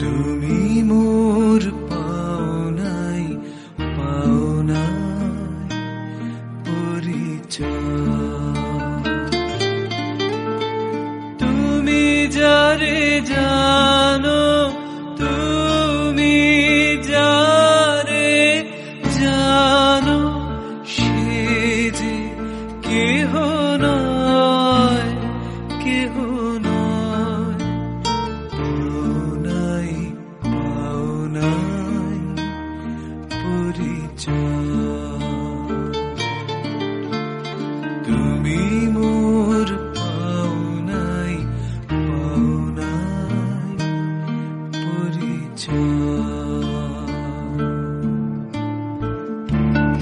তুমি মোর পাওনাই পাওনাই পরিচয়। তুমি যারে জানো, তুমি যারে জানো, সে যে কেহ নয়, কেহ নয়। পাওনাই পাওনাই পরিচয়। তুমি মোর পাওনাই পাওনাই পরিচয়।